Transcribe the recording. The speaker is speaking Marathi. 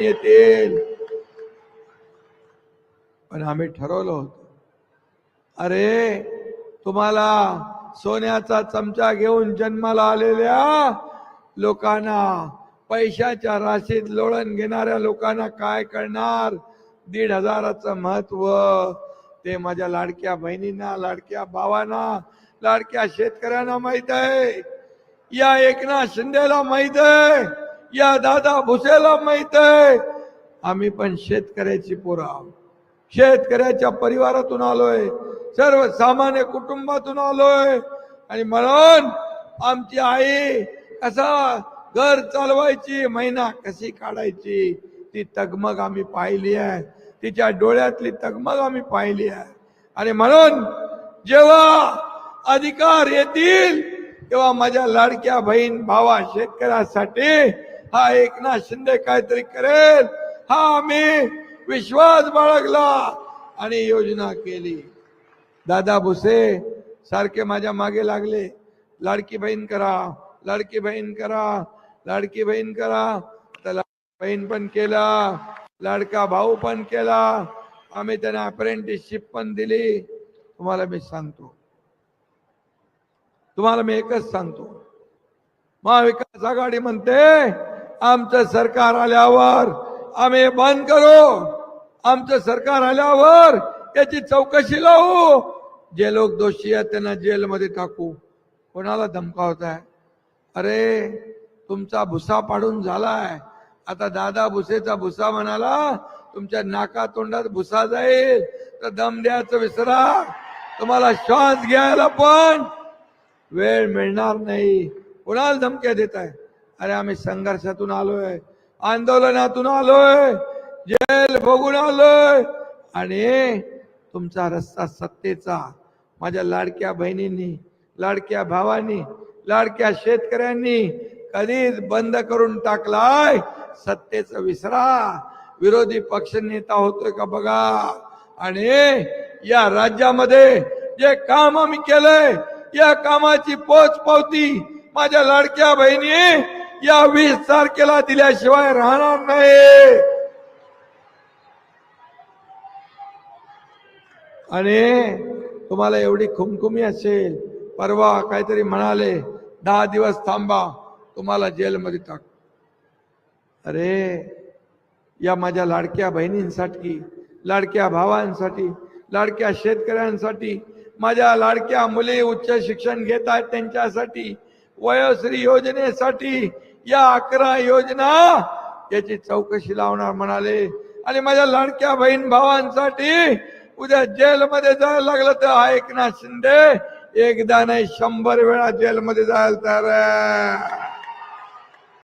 येतील. पण आम्ही ठरवलं होतं, अरे तुम्हाला सोन्याचा चमचा घेऊन जन्माला आलेल्या लोकांना, पैशाच्या राशीत लोळण घेणाऱ्या लोकांना काय करणार. 1,500चं महत्व ते माझ्या लाडक्या बहिणींना, लाडक्या भावांना, लाडक्या शेतकऱ्यांना माहित आहे. या एकनाथ शिंदेला माहित आहे, या दादा भुसेला माहित आहे. आम्ही पण शेतकऱ्याची पोरं आहोत, शेतकऱ्याच्या परिवारातून आलोय, सर्वसामान्य कुटुंबातून आलोय. आणि म्हणून आमची आई कसा घर चालवायची, महिना कशी काढायची, ती तगमग आम्ही पाहिली आहे. तिच्या डोळ्यातली तगमग आम्ही पाहिली आहे. आणि म्हणून जेव्हा अधिकार येतील तेव्हा माझ्या लाडक्या बहीण भावा शेतकऱ्यासाठी हा एकनाथ शिंदे काहीतरी करेल, हा आम्ही विश्वास बाळगला आणि योजना केली. दादा भुसे सारखे माझ्या मागे लागले, लाडकी बहीण करा, लाडकी बहीण करा, लाडकी बहीण करा. तर बहीण पण केला, लाडका भाऊ पण केला. आम्ही त्यांना अप्रेंटिसशिप पण दिली. तुम्हाला मी सांगतो, तुम्हाला मी एकच सांगतो, महाविकास आघाडी म्हणते आमचं सरकार आल्यावर आम्ही बंद करू, आमचं सरकार आल्यावर त्याची चौकशी लावू, जे लोक दोषी आहेत त्यांना जेलमध्ये टाकू. कोणाला धमकावताय? अरे तुमचा भुसा पाडून झालाय, आता दादा भुसेचा भुसा म्हणाला तुमच्या नाका तोंडात भुसा जाईल तर दम द्यायचं विसरा. तुम्हाला श्वास घ्यायला पण वेळ मिळणार नाही. कोणाला धमक्या देताय? अरे आम्ही संघर्षातून आलोय, आंदोलनातून आलोय, जेल भोगून आलोय. आणि तुमचा रस्ता सत्तेचा माझ्या लाडक्या बहिणींनी, लाडक्या भावांनी, लाडक्या शेतकऱ्यांनी कधीच बंद करून टाकलाय. सत्तेचं विसरा. विरोधी पक्ष नेता होतोय का बघा. आणि या राज्यामध्ये जे काम आम्ही केलंय, या कामाची पोचपावती माझ्या लाडक्या बहिणी या 20 तारखेला दिल्याशिवाय राहणार नाही. आणि तुम्हाला एवढी खुमखुमी असेल, परवा काहीतरी म्हणाले 10 दिवस थांबा तुम्हाला जेलमध्ये टाक. अरे या माझ्या लाडक्या बहिणींसाठी, लाडक्या भावांसाठी, लाडक्या शेतकऱ्यांसाठी, माझ्या लाडक्या मुली उच्च शिक्षण घेत आहेत त्यांच्यासाठी, वयोश्री योजनेसाठी, या 11 योजना याची चौकशी लावणार म्हणाले. आणि माझ्या लाडक्या बहीण भावांसाठी उद्या जेलमध्ये जायला लागलं तर हा एकनाथ शिंदे एकदा नाही 100 वेळा जेलमध्ये जायला तयार आहे.